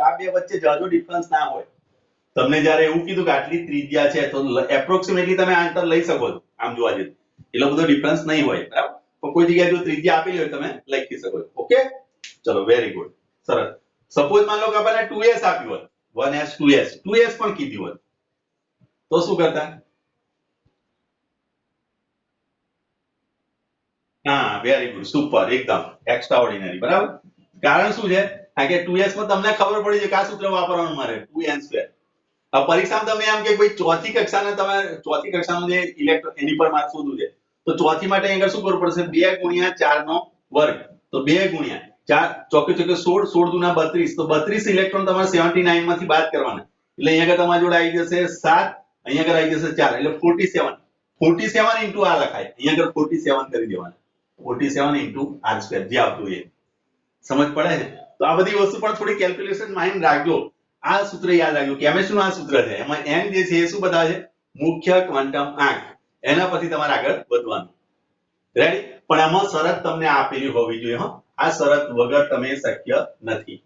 કે આ બે વચ્ચે જાજો ડિફરન્સ ના હોય. તમને જ્યારે એવું કીધું કે આટલી ત્રિજ્યા છે તો એપ્રોક્સિમેટલી તમે આન્સર લઈ શકો છો આમ જોવા જઈએ એટલો બધો ડિફરન્સ નહીં હોય બરાબર. તો કોઈ જગ્યાએ જો ત્રિજ્યા આપેલી હોય તમે લખી શકો છો. ઓકે ચલો વેરી ગુડ સરસ. સપોઝ માન લો કે આપણને 2s આપ્યું હોય 1s 2s પણ કીધી હોય તો શું કરતા? હા વેરી ગુડ સુપર એકદમ એક્સ્ટ્રાઓર્ડિનરી બરાબર. કારણ શું છે કારણ કે 2s માં તમને ખબર પડી છે કે આ સૂત્ર વાપરવાનું મારે 2n2. હવે પરીક્ષામાં તમે એમ કે ભાઈ ચોથી કક્ષાના તમારે ચોથી કક્ષાનું જે ઇલેક્ટ્રોન એની પર માર્ક શોધવું છે તો ચોથી માટે અહીંયા શું કરવું પડશે 2 ગુણ્યા 4 નો વર્ગ. તો 2 ગુણ્યા 4 ચોકે ચોકે 16 16 દુના 32 તો 32 ઇલેક્ટ્રોન તમારે 79 માંથી બાદ કરવાના એટલે અહીંયા આગળ તમારી જોડે આવી જશે 7 અહીંયા આગળ આવી જશે 4 એટલે 47 47 into આ લખાય અહીંયા આગળ 47 કરી દેવાના 47 into r2 જે આવતું હોય સમજ પડે છે. તો આ બધી વસ્તુ પણ થોડી કેલ્ક્યુલેશન માઇન્ડ રાખજો. આ સૂત્ર યાદ રાખજો કેમિસ્ટ્રીનું આ સૂત્ર છે એમાં n જે છે એ શું બતાવે છે મુખ્ય ક્વોન્ટમ આંક એના પછી તમારે આગળ વધવાનું. રેડી પણ આમાં શરત તમને આપેલી હોવી જોઈએ હો. આ શરત વગર તમે શક્ય નથી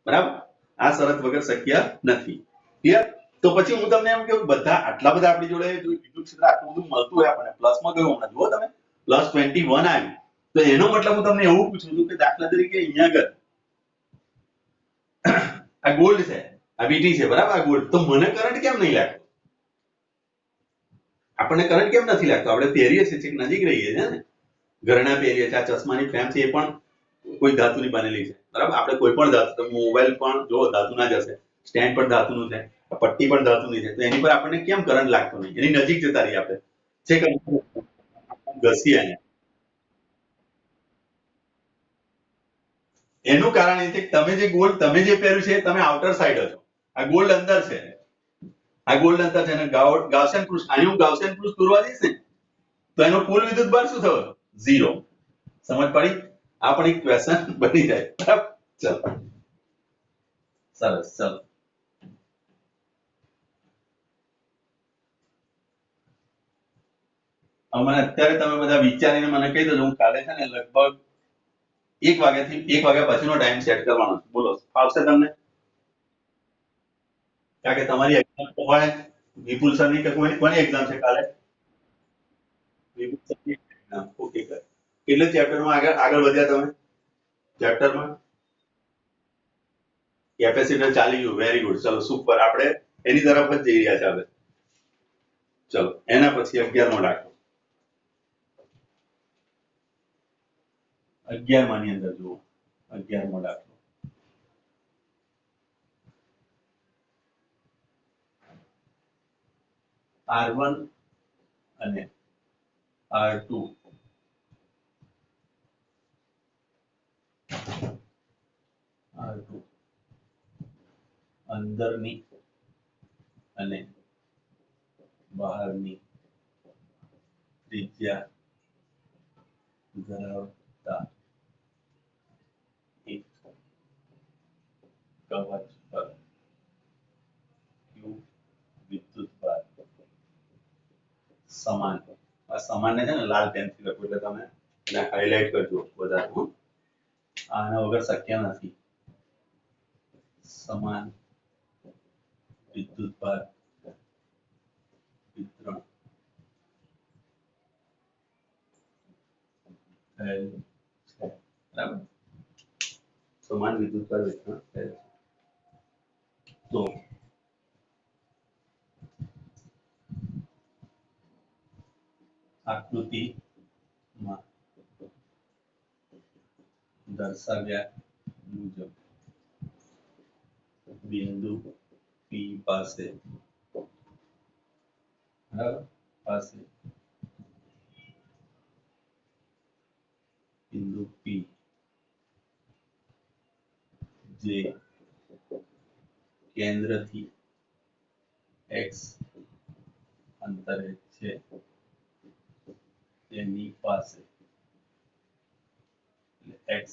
બરાબર. આ શરત વગર શક્ય નથી ક્લિયર. તો પછી હું તમને એમ કહું બધા આટલા બધા આપણી જોડે જો વિદ્યુત ક્ષેત્ર આટલું બધું મળતું હોય આપણને પ્લસમાં ગયું હમણાં જુઓ તમે +21 આવ્યું તો એનો મતલબ હું તમને એવું પૂછું છું કે દાખલા તરીકે અહીંયા આગળ આ ગોલ્ડ છે આ બીટી છે બરાબર આ ગોલ્ડ તો મને કરંટ કેમ નહીં લાગતો? આપણને કરંટ કેમ નથી લાગતો? આપણે પહેરીએ છીએ છેક નજીક રહીએ છે ને ઘરના પહેરીએ છીએ. આ ચશ્માની ફ્રેમ છે એ પણ કોઈ ધાતુની બનેલી છે બરાબર. આપણે કોઈ પણ ધાતુ તમે મોબાઈલ પણ જો ધાતુના જ હશે સ્ટેન્ડ પણ ધાતુનું છે પટ્ટી પણ ધાતુની છે તો એની પર આપણને કેમ કરંટ લાગતો નહીં? એની નજીક જતા રહીએ આપણે છેક ઘસીએ એને. એનું કારણ એ છે કે તમે જે ગોલ્ડ તમે જે પહેર્યું છે તમે આઉટર સાઈડ છો આ ગોલ્ડ અંદર છે આ ગોલ્ડ અંદર છે અને ગાઉસિયન પૃષ્ઠ અહીં હું ગાઉસિયન પૃષ્ઠ દોરવા જઈશ ને તો એનો કુલ વિદ્યુતભાર શું થયો 0. સમજ પડી? આ પણ એક ક્વેશ્ચન બની જાય બરાબર. ચલો સરસ ચલો મને અત્યારે તમે બધા વિચારીને મને કહી દેજો હું કાલે છે ને લગભગ 1 વાગ્યાથી 1 વાગ્યા પછીનો ટાઈમ સેટ કરવાનો છે. બોલો ફાવશે તમને? કારણ કે તમારી એક્ઝામ તો હોય વિપુલ સરની કે કોની એક્ઝામ છે કાલે? વિપુલ સરની એક્ઝામ. ઓકે કેટલા ચેપ્ટરમાં આગળ આગળ વધ્યા તમે ચેપ્ટરમાં? કેપેસિટર ચાલી ગયું વેરી ગુડ ચલો સુપર. આપણે એની તરફ જ જઈ રહ્યા છે હવે. ચલો એના પછી 11મો દાખલો 11મા ની અંદર જુઓ 11મો દાખલો R1 અને R2 અંદરની અને બહારની ત્રિજ્યા ધરાવતા એક કવચ પર Q વિદ્યુતભાર સમાન. આ સમાનને છે ને લાલ પેનથી લખો એટલે તમે એને હાઇલાઇટ કરજો વધારે. આના વગર શક્ય નથી. સમાન વિદ્યુતભાર વિતરણ થયેલ છે બરાબર. સમાન વિદ્યુતભાર વિતરણ થયેલ છે. તો આકૃતિમાં દર્શાવ્યા મુજબ બિંદુ P પાસે બરાબર પાસે બિંદુ P જે કેન્દ્રથી x અંતરે છે તેની પાસે x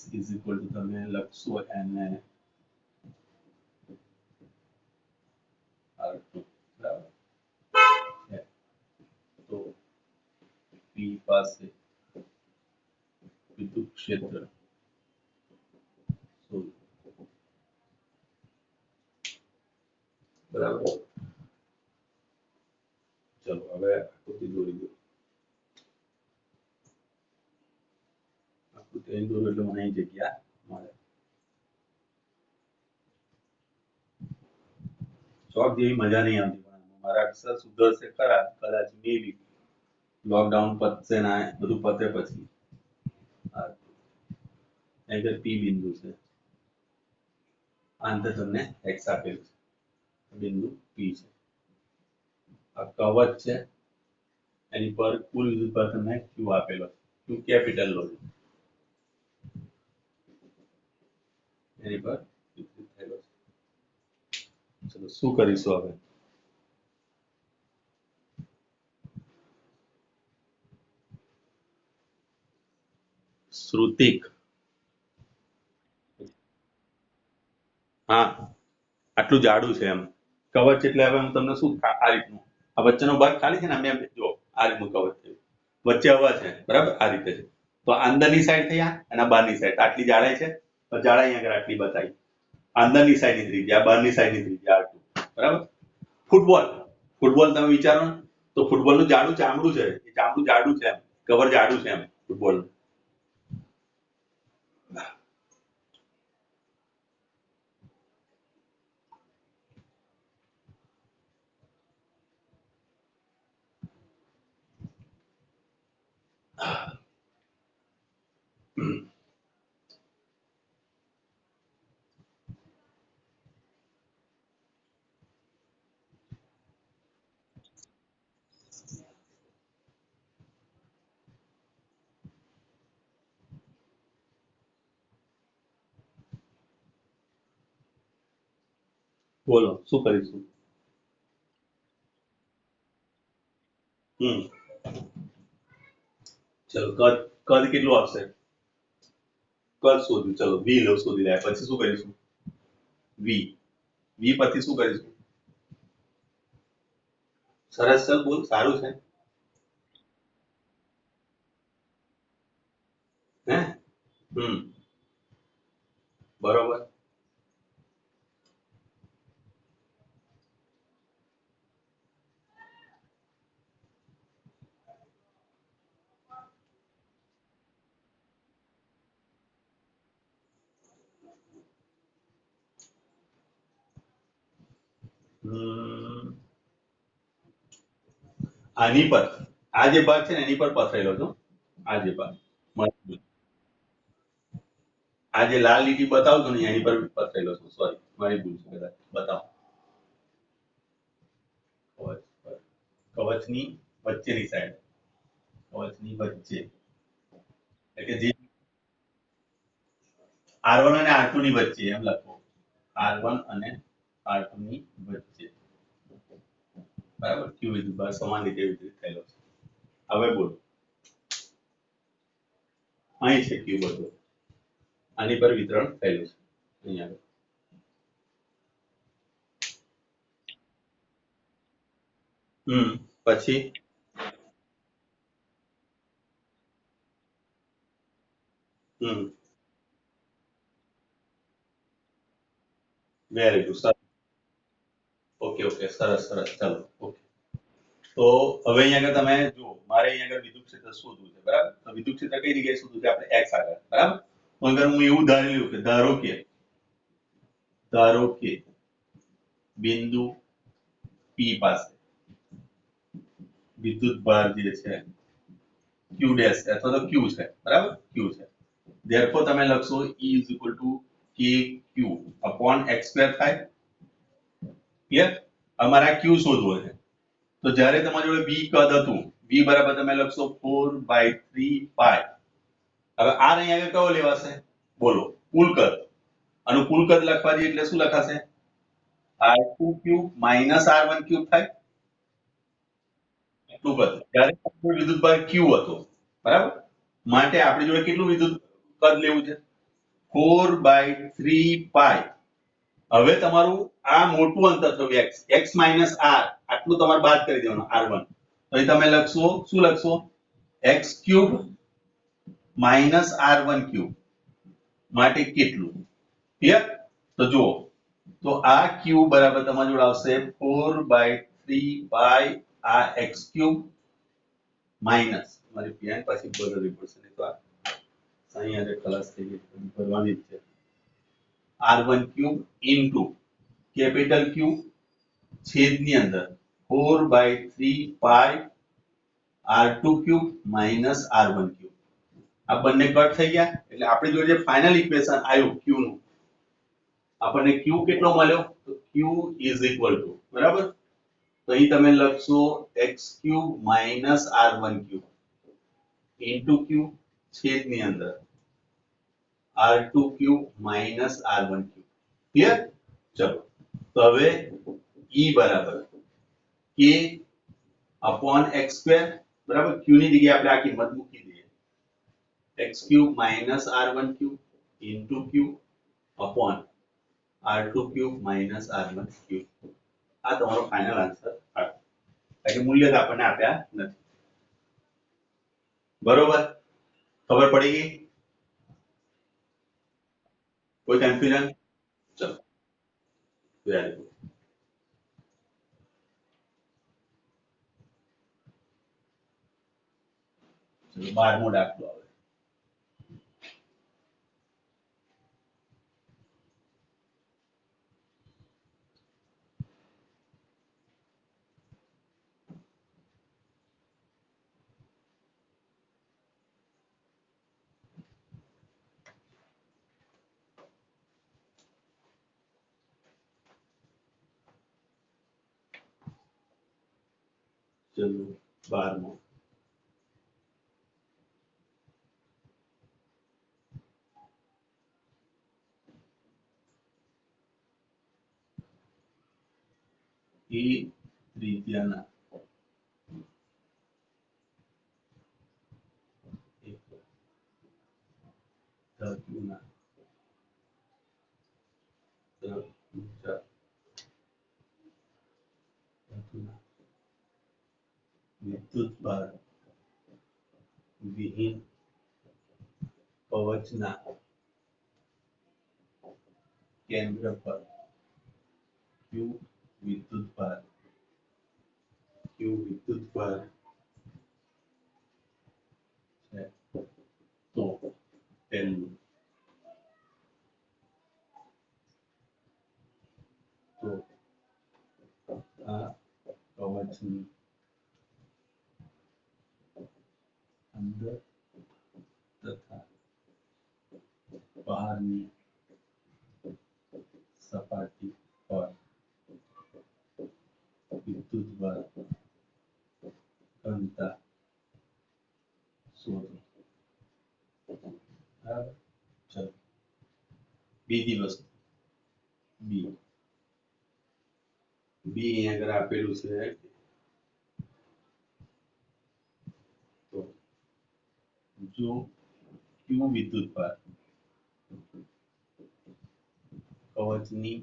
તમે લખશો એને R2 બરાબર તો P પાસે વિદ્યુત ક્ષેત્ર બરાબર. ચલો હવે આકૃતિ દોરી દો. આકૃતિ અહીં દોરો એટલે મને અહીં જગ્યા મળે. ચોક જેવી મજા નહીં આવતી પણ મારા અક્ષર સુધરશે ખરા કદાચ મે બી લોકડાઉન પતશે ના બધું પતે પછી. અહીં પી બિંદુ છે, અંતે તમને એક્સ આપેલું છે, બિંદુ પી છે. આ કવચ છે, એની પર કુલ વિદ્યુત ભાર તમને ક્યુ આપેલો છે, ક્યુ કેપિટલ લો, એની પર વિદ્યુત થયેલો છે. ચલો શું કરીશું હવે? શ્રુતિક, હા આટલું જાડું છે એમ કવચ એટલે હવે હું તમને શું આ રીતનું આ વચ્ચેનો ભાગ ખાલી છે ને અમે જો આ રીતનું કવચ છે, વચ્ચે હવા છે બરાબર, આ રીતે છે. તો અંદરની સાઈડ થઈ અને બહારની સાઈડ આટલી જાડાઈ છે, તો જાડાઈ આગળ આટલી બતાવી, અંદરની સાઈડની ત્રિજ્યા, બહારની સાઈડની ત્રિજ્યા R2, બરાબર. ફૂટબોલ, ફૂટબોલ તમે વિચારો ને તો ફૂટબોલનું જાડું ચામડું છે, એ ચામડું જાડું છે એમ, કવર જાડું છે એમ ફૂટબોલ. બોલો શું કરીશું? ચલો કદ કદ કેટલું આવશે? કદ શોધ્યું, ચલો વી લો શોધી લે, પછી શું કરીશું? વી વી પછી શું કરીશું? સરસ, ચલ બોલ, સારું છે હે. બરોબર. આની પર આ જે ભાગ છે ને એની પર પથરેલો હતો, આ જે ભાગ આ જે લાલ લીટી બતાવતો ને એની પર પથરેલો છે, સોરી મારી ભૂલ છે, કદાચ બતાવો. કવચ પર, કવચની વચ્ચેની સાઈડ, કવચની વચ્ચે એટલે કે જે R1 અને R2 ની વચ્ચે એમ લખો, R1 અને R2 ની વચ્ચે, બરાબર. ક્યુ વિદ્યુત ભાર સમાન રીતે વિતરિત થયેલો છે. હવે બોલો અહીં છે ક્યુ બધું, આની પર વિતરણ થયેલું છે અહીંયા. પછી વેરી ગુડ, સરસ. ઓકે ઓકે, સરસ સરસ, ચાલો ઓકે. તો હવે અહીંયા આગળ તમે જુઓ, મારે અહીંયા આગળ વિદ્યુત ક્ષેત્ર શોધવું છે, બરાબર. તો વિદ્યુત ક્ષેત્ર કઈ જગ્યાએ શોધવું છે? આપણે x આગળ, બરાબર. તો અગર હું એવું ધારી લઉં કે ધારો કે બિંદુ P પાસે વિદ્યુત ભાર જે છે q ડેશ અથવા તો q છે, બરાબર, q છે. therefore તમે લખશો E is equal to kq upon x square થાય. ક્લિયર? અમારે q શોધવો છે, તો જ્યારે તમારી જોડે v કદ હતું, v બરાબર તમે લખશો 4/3 હવે r અહીંયા આગળ કયો લેવાશે? બોલો, કુલ કદ. આનું કુલ કદ લખવા જઈએ એટલે શું લખાશે? r2 cube minus r1 cube થાય. એટલું કદ. ત્યારે વિદ્યુત ભાર q હતો, બરાબર. માટે આપણી જોડે કેટલું વિદ્યુત કદ લેવું છે? 4/3 હવે તમારું આ મોટું અંતર થયું x માઇનસ r, આટલું તમારે બાદ કરી દેવાનું r1. તો અહીં તમે લખશો, શું લખશો? x cube minus r1 cube માટે કેટલું? ક્લિયર? તો જુઓ, તો આ q બરાબર તમારી જોડે આવશે 4/3 પાઈ આ x ક્યુબ માઈનસ મારી પેન પાછી બદલવી પડશે નહીં તો આ અહીંયા ખલાસ થઈ ગઈ ભરવાની જ છે r1 cube into capital Q છેદની અંદર 4/3 પાઈ r2 cube minus r1 cube આ બંને કટ થઈ ગયા એટલે આપણી જોડે જે ફાઇનલ ઇક્વેશન આવ્યું q નું આપણને q કેટલો મળ્યો તો q ઇઝ ઇક્વલ ટુ બરાબર તો અહીં તમે લખશો x cube minus r1 cube into q છેદની અંદર r2 cube minus r1 cube clear ચલો તો હવે e બરાબર k अपॉन x स्क्वायर बराबर q ની જગ્યાએ આપણે આ કિંમત મૂકી દઈએ x cube minus r1 cube into q upon r2 cube minus r1 cube આ તમારો ફાઇનલ આન્સર આવે એટલે મૂલ્ય તો આપણને આપ્યા નથી બરોબર ખબર પડી ગઈ કોઈ કન્ફ્યુઝન ચલો વેરી ગુડ ચલો 12મો દાખલો આવે ચલો 12મો એ ત્રિજ્યાના એક ધાતુના ધાતુના વિદ્યુત ભાર વિહીન કવચના કેન્દ્ર પર q વિદ્યુત ભાર છે તો પહેલું તો આ કવચની અંદર તથા બહારની સપાટી પર વિદ્યુત ભાર ઘનતા શોધો બરાબર ચલો બીજી વસ્તુ બી અહીંયા આગળ આપેલું છે તો જો q વિદ્યુત ભાર કવચની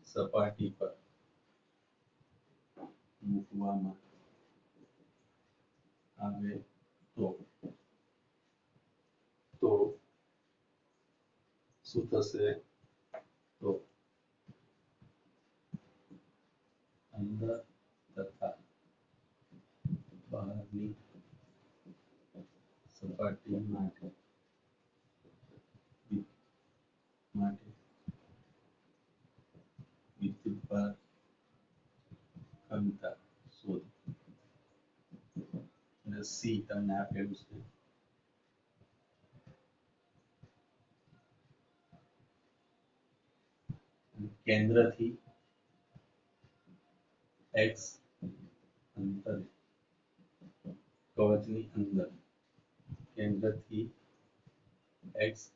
સપાટી પર મૂકવામાં આવે તો શું થશે તો અંદર તથા બહારની સપાટી માટે વિદ્યુત ભાર ઘનતા શોધો અને સી તમને આપેલું છે કેન્દ્રથી x અંતરે કવચની અંદર કેન્દ્રથી x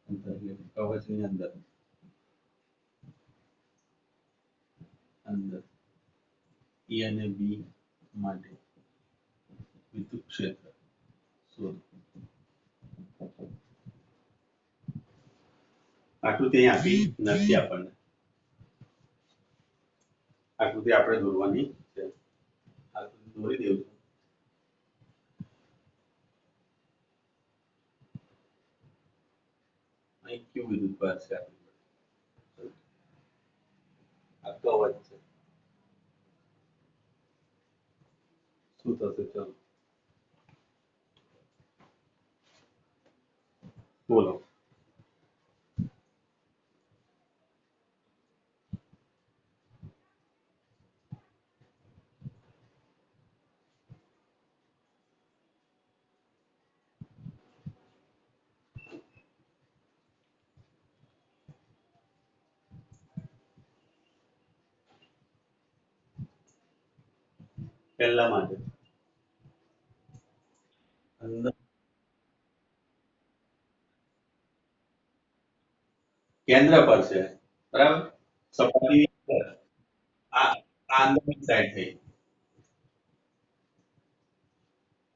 અંતર એટલે કવચની અંદર E અને B માટે વિદ્યુત ક્ષેત્ર શોધો આકૃતિ અહીં આપી નથી આપણને આકૃતિ આપણે દોરવાની છે આકૃતિ દોરી દેવું અહીં ક્યુ વિદ્યુતભાર છે, આ કવચ છે, શું થશે? ચલો બોલો. પહેલા માટે અંદર કેન્દ્ર પર છે, બરાબર. સપાટી પર. આ આ અંદરની સાઈડ થઈ,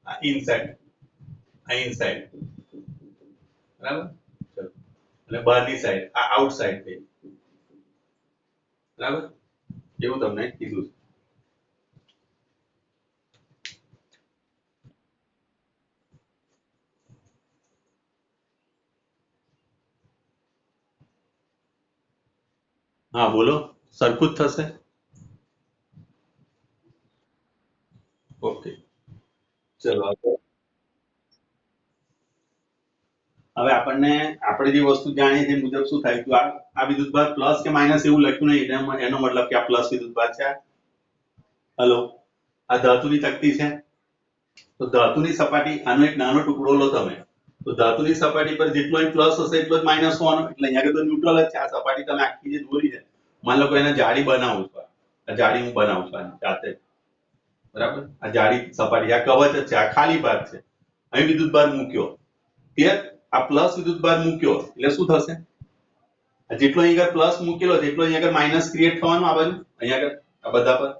આ ઇનસાઇડ, આ ઇનસાઇડ, બરાબર. ચલો, અને બહારની સાઈડ આ આઉટસાઇડ થઈ, બરાબર. એવું તમને કીધું છે. હા બોલો, સરખું જ થશે. ઓકે, ચલો હવે આપણને આપણે જે વસ્તુ જાણીએ તે મુજબ શું થાય તો આ વિદ્યુતભાર પ્લસ કે માઇનસ એવું લખ્યું નહીં એનો મતલબ કે આ પ્લસ વિદ્યુતભાર છે. હલો, આ ધાતુની તકતી છે, તો ધાતુની સપાટી આનો એક નાનો ટુકડો લો તમે, તો ધાતુની સપાટી પર જેટલો પ્લસ હશે એટલો જ માઇનસ હોવાનો, એટલે અહીંયા આગળ તો ન્યુટ્રલ જ છે. આ સપાટી તમે આખી જે દોરી છે, માન લો કે એને જાડી બનાવું છું, આ જાડી હું બનાવું છું આની જાતે, બરાબર. આ જાડી સપાટી, આ કવચ જ છે, આ ખાલી ભાગ છે, અહીં વિદ્યુતભાર મૂક્યો, ક્લિયર. આ પ્લસ વિદ્યુતભાર મૂક્યો એટલે શું થશે? જેટલો અહીં આગળ પ્લસ મૂકેલો છે એટલો અહીં આગળ માઇનસ ક્રિએટ થવાનો આ બાજુ, અહીંયા આગળ આ બધા પર,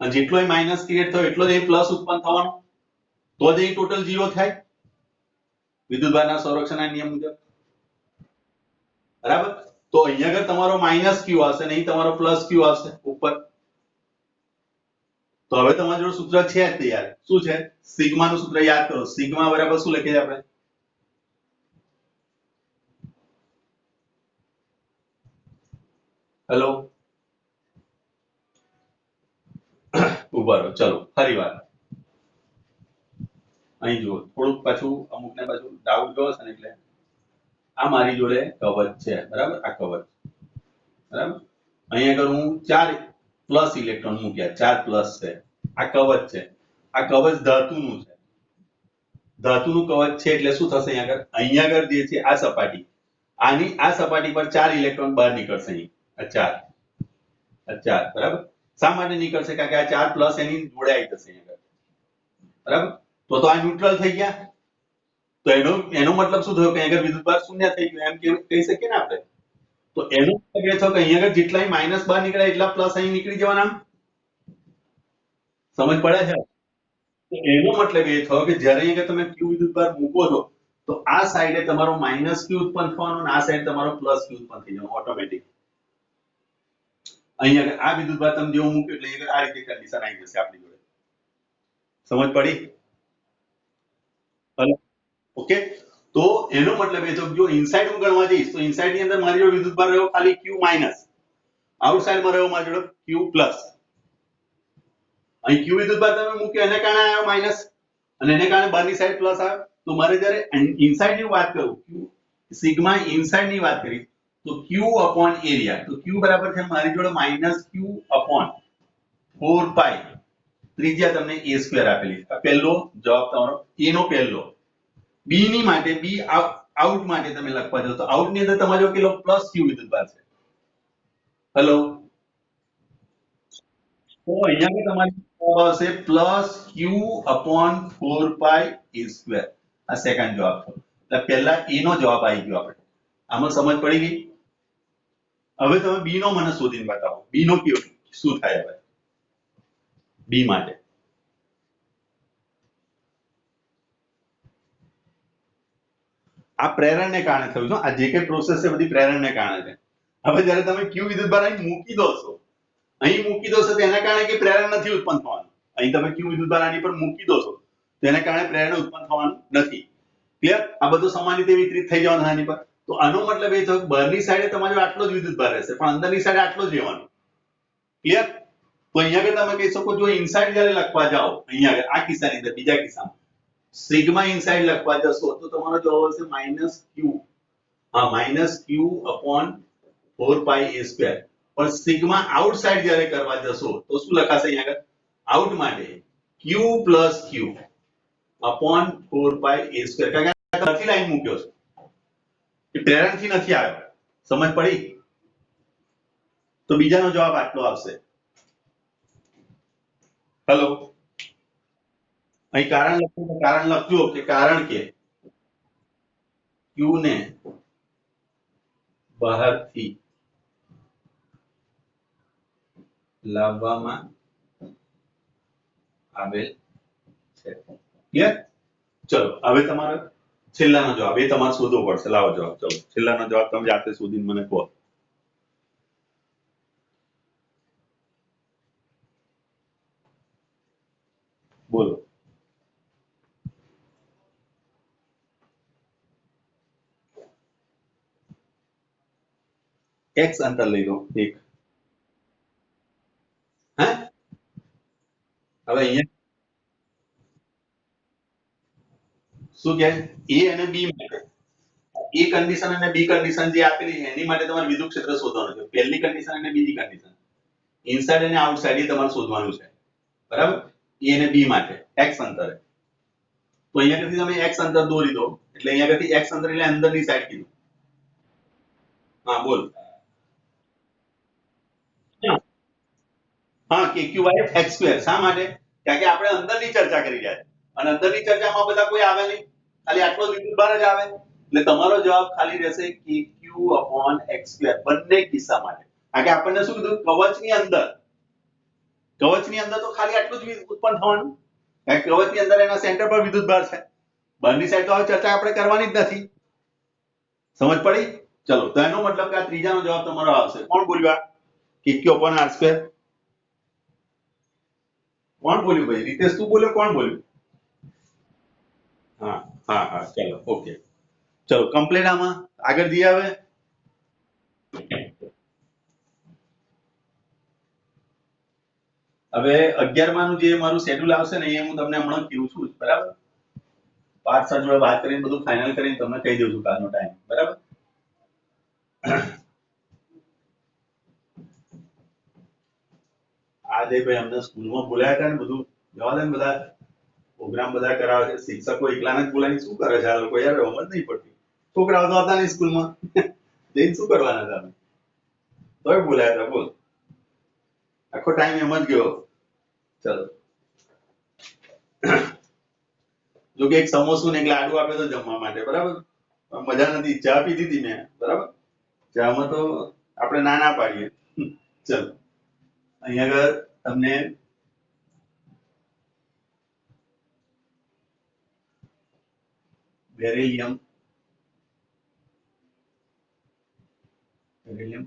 અને જેટલો અહીં માઇનસ ક્રિએટ થયો એટલો જ અહીં પ્લસ ઉત્પન્ન થવાનો, તો જ અહીં ટોટલ 0 થાય વિદ્યુતભારના સંરક્ષણના નિયમ મુજબ, બરાબર. તો અહીંયા આગળ તમારો માઇનસ ક્યુ આવશે ને અહીં તમારો પ્લસ ક્યુ આવશે ઉપર. તો હવે તમારા જોડે સૂત્ર છે જ તૈયાર, શું છે? સિગ્મા નું સૂત્ર યાદ કરો. સિગ્મા બરાબર શું લખીએ આપણે? હેલો, ઉભા રહો, ચલો ફરી વાર અહીં જુઓ, થોડુંક પાછું અમુકને પાછું ડાઉટ ગયો છે ને, એટલે આ મારી જોડે કવચ છે, બરાબર. આ કવચ, બરાબર. અહીંયા આગળ હું 4 પ્લસ ઇલેક્ટ્રોન મૂક્યા, 4 પ્લસ છે. આ કવચ છે, આ કવચ ધાતુનું છે, ધાતુનું કવચ છે એટલે શું થશે? અહીંયા આગળ જે છે આ સપાટી, આની આ સપાટી પર 4 ઇલેક્ટ્રોન બહાર નીકળશે. અહીં આ 4, બરાબર. શા માટે નીકળશે? કારણ કે આ 4 પ્લસ એની જોડે આવી જશે અહીંયા આગળ, બરાબર. તો આ ન્યુટ્રલ થઈ ગયા, તો એનો મતલબ શું થયો કે અહીંયા આગળ વિદ્યુતભાર શૂન્ય થઈ ગયો એમ કહી શકીએ ને આપણે. તો એનો મતલબ એ થયો કે અહીંયા આગળ જેટલા માઇનસ બહાર નીકળ્યા એટલા પ્લસ અહીં નીકળી જવાના. સમજ પડે છે? તો એનો મતલબ એ થયો કે જ્યારે અહીંયા તમે ક્યુ વિદ્યુતભાર મૂકો છો તો આ સાઈડે તમારો માઇનસ ક્યુ ઉત્પન્ન થવાનો અને આ સાઈડ તમારો પ્લસ ક્યુ ઉત્પન્ન થઈ જવાનો ઓટોમેટિક. અહીંયા આ વિદ્યુતભાર તમે જેવું મૂક્યું એટલે અહીંયા આ રીતે કન્ડિશન આવી જશે આપણી જોડે. સમજ પડી? Hello, okay. તો એનો મતલબ એ થયો જો ઇનસાઇડ હું ગણવા જઈશ તો ઇનસાઇડ ની અંદર મારી જોડે વિદ્યુતભાર રહ્યો ખાલી ક્યુ માઇનસ, આઉટસાઇડ માં રહ્યો મારી જોડે ક્યુ પ્લસ. અહીં ક્યુ વિદ્યુતભાર તમે મૂક્યો એને કારણે આવ્યો માઇનસ અને એને કારણે બહારની સાઈડ પ્લસ આવ્યો. તો મારે જ્યારે ઇનસાઇડ ની વાત કરું, સિગ્મા ઇનસાઇડ ની વાત કરી તો ક્યુ અપોન એરિયા, તો ક્યુ બરાબર છે મારી જોડે માઇનસ ક્યુ અપોન 4 પાઈ, ત્રિજ્યા તમને a સ્ક્વેર આપેલી. આ પહેલો જવાબ તમારો a નો પહેલો. b ની માટે b આઉટ માટે તમે લખવા જાવ તો આઉટ ની અંદર તમારો કેટલો પ્લસ ક્યુ વિદ્યુતભાર છે. હેલો, તો અહીંયા તમારી આવશે plus Q upon 4 pi a square. આ સેકન્ડ જવાબ થયો. એટલે પહેલા a નો જવાબ આવી ગયો આપણે. આમાં સમજ પડી ગઈ? હવે તમે b નો મને શોધીને બતાવો. b નો શું થાય હવે b માટે? આ પ્રેરણને કારણે થયું છે. આ જે કઈ પ્રોસેસ છે બધી પ્રેરણને કારણે છે. હવે જ્યારે તમે ક્યુ વિદ્યુતભાર અહીં મૂકી દો છો, અહીં મૂકી દો છો તો એના કારણે કે પ્રેરણ નથી ઉત્પન્ન થવાનું. અહીં તમે ક્યુ વિદ્યુતભાર આની પર મૂકી દો છો તો એના કારણે પ્રેરણ ઉત્પન્ન થવાનું નથી. ક્લિયર? આ બધું સમાન રીતે વિતરિત થઈ જવાનું આની પર. તો તો આનો મતલબ એ થયો કે બહારની સાઈડે તમારો આટલો જ વિદ્યુતભાર રહેશે પણ અંદરની સાઈડે આટલો જ રહેવાનો. ક્લિયર? તો અહીંયા આગળ તમે કહી શકો જો ઇનસાઇડ જ્યારે લખવા જાઓ અહીંયા આગળ આ કિસ્સાની અંદર બીજા કિસ્સામાં સિગ્મા ઇનસાઇડ લખવા જશો તો તમારો જવાબ આવશે -q. હા -q upon 4 pi a square. પણ સિગ્મા આઉટસાઇડ જ્યારે કરવા જશો તો શું લખાશે અહીંયા આગળ આઉટ માટે q + q upon 4 pi a square. કારણ કે આ નથી લાઈન મૂક્યો છે એ પ્રેરણથી નથી આવ્યો. સમજ પડી? તો બીજાનો જવાબ આટલો આવશે. હેલો, અહીં કારણ લખો તો કારણ લખજો કે કારણ કે q ને બહારથી લાવવામાં આવેલ છે. ક્લિયર? ચલો હવે તમારો છેલ્લાનો જવાબ એ તમારે શોધવો પડશે. લાવો જવાબ. ચલો છેલ્લાનો જવાબ તમે જાતે શોધીને મને કહો. બોલો. x અંતર લઈ લો એક. હે હવે અહીંયા શું કે a અને b માટે એ કન્ડિશન અને બી કન્ડિશન જે આપેલી છે એની માટે તમારે વિદ્યુત ક્ષેત્ર શોધવાનું છે. પહેલી કન્ડિશન અને બીજી કન્ડિશન ઇનસાઇડ અને આઉટસાઇડ એ તમારે શોધવાનું છે. બરાબર? એ અને બી માટે x અંતરે. તો અહીંયાથી તમે x અંતર દોરી દો એટલે અહીંયાથી x અંતર એટલે અંદરની સાઈડ કીધું. હા બોલ. હા kq/x સ્ક્વેર. શા માટે? કારણ કે આપણે અંદરની ચર્ચા કરી રહ્યા છીએ અને અંદરની ચર્ચામાં બધા કોઈ આવે નહીં, ખાલી આટલો જ વિદ્યુતભાર જ આવે. એટલે તમારો જવાબ ખાલી રહેશે kq/x સ્ક્વેર બંને કિસ્સા માટે. કારણ કે આપણને શું કીધું કવચની અંદર તો ખાલી આટલું જ ઉત્પન્ન થવાનું. કારણ કે કવચની અંદર એના સેન્ટર પર વિદ્યુતભાર છે. બહારની સાઈડ તો હવે ચર્ચા આપણે કરવાની જ નથી. સમજ પડી? ચલો તો એનો મતલબ કે આ ત્રીજાનો જવાબ તમારો આવશે. કોણ બોલ્યું આ kq/r સ્ક્વેર? કોણ બોલ્યું ભાઈ? રીતેશ તું બોલ્યો? કોણ બોલ્યું? હા હા હા ચલો ઓકે. ચલો કમ્પ્લીટ. આમાં આગળ જઈએ હવે. હવે 11 માનું જે મારું શેડ્યુલ આવશે ને એ હું તમને હમણાં કહું છું. બરાબર? પાર્થ સર જોડે વાત કરીને બધું ફાઇનલ કરીને તમને કહી દઉં છું કાલનો ટાઈમ. બરાબર? આજે ભાઈ અમને સ્કૂલમાં બોલાયા હતા ને બધું જવા દે ને, બધા પ્રોગ્રામ બધા કરાવે છે. શિક્ષકો એકલાને જ બોલાવીને શું કરે છે આ લોકો? યાર સમજ નહીં પડતી. છોકરાઓ તો હતા નહીં સ્કૂલમાં. જઈને શું કરવાના હતા? તોય બોલાયા હતા. બોલ, આખો ટાઈમ એમ જ ગયો. ચલો જો કે એક સમોસું ને એક લાડુ આપે તો જમવા માટે. બરાબર? મજા નથી. ચા પીધી હતી મેં. બરાબર? ચામાં તો આપણે ના પાડીએ. ચલો અહીંયા આગળ તમને બેરિલિયમ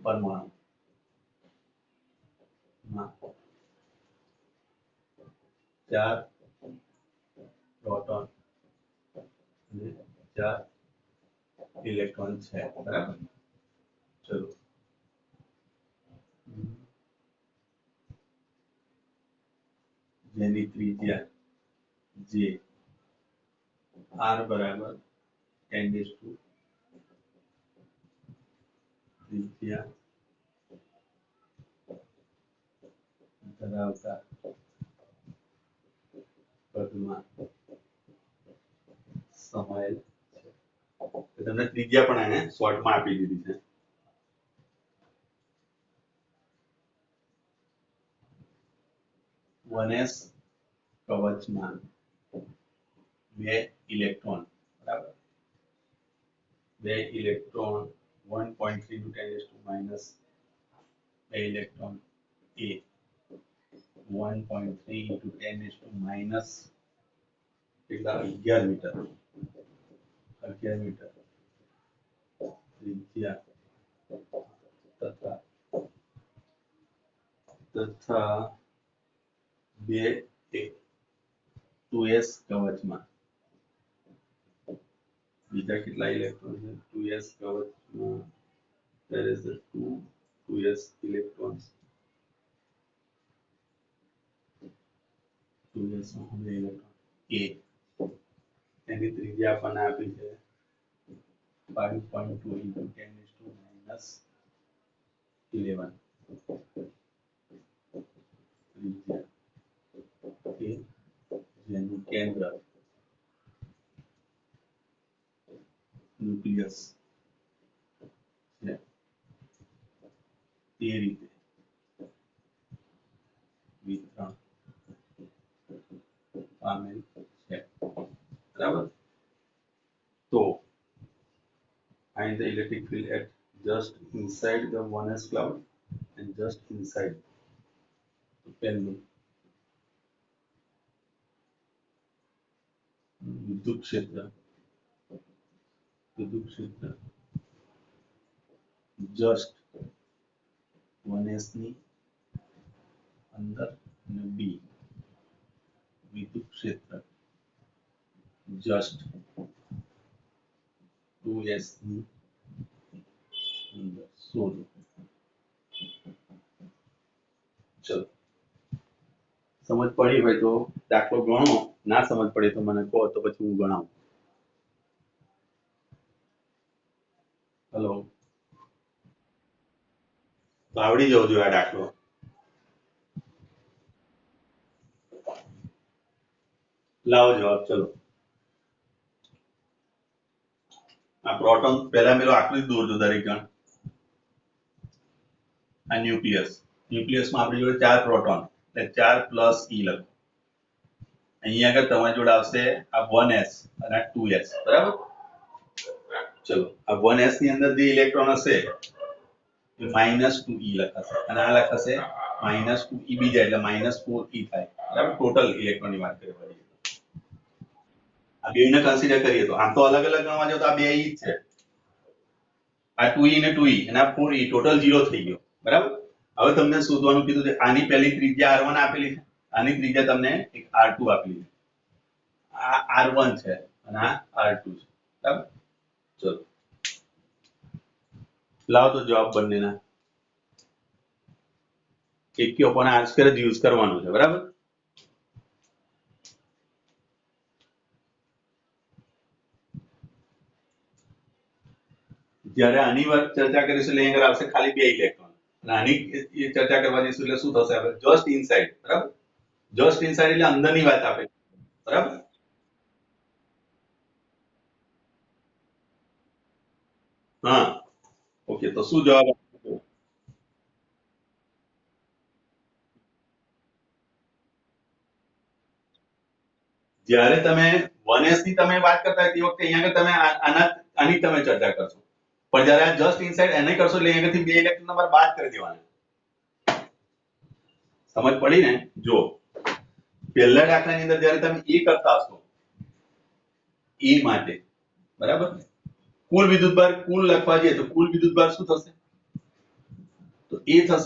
પરમાણુ માં 4 પ્રોટોન અને 4 ઇલેક્ટ્રોન છે. બરાબર? ચલો જેની ત્રિજ્યા જે r બરાબર 10 ત્રિજ્યા ધરાવતા પદમાં સમાયેલ છે. તમને ત્રિજ્યા પણ એને શોર્ટમાં આપી દીધી છે. વનેસ કવચમાં 2 ઇલેક્ટ્રોન. બરાબર? 2 ઇલેક્ટ્રોન 1.3 × 10⁻² ઇલેક્ટ્રોન એ 1.3 × 10⁻⁻ કેટલા 11 મીટર 11 મીટર ત્રિજ્યા તથા 2s કવચમાં બીજા કેટલા ઇલેક્ટ્રોન છે? 2s કવચમાં there is the 2s electrons 2s માં ઇલેક્ટ્રોન a એની ત્રિજ્યા આપણને આપી છે 5.2 into 10 is to minus 11 ત્રિજ્યા a જેનું કેન્દ્ર ન્યુક્લિયસ છે એ રીતે વિતરણ પામેલ છે બરાબર તો find the electric field at just inside the 1s cloud and just inside the પહેલું વિદ્યુત ક્ષેત્ર just 1s ની અંદર અને b વિદ્યુત ક્ષેત્ર just 2s ની અંદર શોધો ચલો સમજ પડી હોય તો દાખલો ગણો ના સમજ પડે તો મને કહો તો પછી હું ગણાવું હેલો તો આવડી જવો જોઈએ આ દાખલો લાવો જવાબ ચલો આ પ્રોટોન પહેલા મેલો આકૃતિ દોરજો દરેક જણ આ ન્યુક્લિયસમાં આપણી જોડે 4 પ્રોટોન એટલે 4 પ્લસ e લખો અહીંયા આગળ તમારી જોડે આવશે આ 1s અને આ 2s બરાબર ચલો આ 1s ની અંદર જે ઇલેક્ટ્રોન હશે એ -2e લખાશે અને આ લખાશે -2e બીજા એટલે -4e થાય બરાબર ટોટલ ઇલેક્ટ્રોનની વાત કરીએ પડી આ બેને કન્સિડર કરીએ તો આમ તો અલગ અલગ ગણવા જાવ તો આ બે e છે આ 2e ને 2e અને આ 4e ટોટલ 0 થઈ ગયો બરાબર હવે તમને શોધવાનું કીધું છે આની પહેલી ત્રિજ્યા r1 આપેલી છે આની ત્રિજ્યા તમને એક r2 આપેલી છે આ r1 છે અને આ r2 છે બરાબર ચલો લાવો તો જવાબ બંનેના1/r² જ યુઝ કરવાનું છે બરાબર જ્યારે આની વાત ચર્ચા કરીશું એટલે અહીં આવશે ખાલી 2 ઇલેક્ટ્રોન અને આની ચર્ચા કરવા જઈશું એટલે શું થશે હવે જસ્ટ ઇનસાઇડ બરાબર જસ્ટ ઇનસાઇડ એટલે અંદરની વાત આપે બરાબર હા ઓકે તો શું જવાબ જ્યારે તમે 1s ની તમે વાત કરતા તે વખતે અહીંયા આગળ તમે આની તમે ચર્ચા કરશો પણ જ્યારે આ જસ્ટ ઇનસાઇડ એને કરશો એટલે અહીંયાથી 2 ઇલેક્ટ્રોન નંબર બાદ કરી દેવાના સમજ પડી ને જો પહેલા દાખલાની અંદર જ્યારે તમે એ કરતા હશો એ માટે બરાબર કુલ વિદ્યુતભાર કુલ લખવા જઈએ તો કુલ વિદ્યુતભાર શું થશે તો એ થશે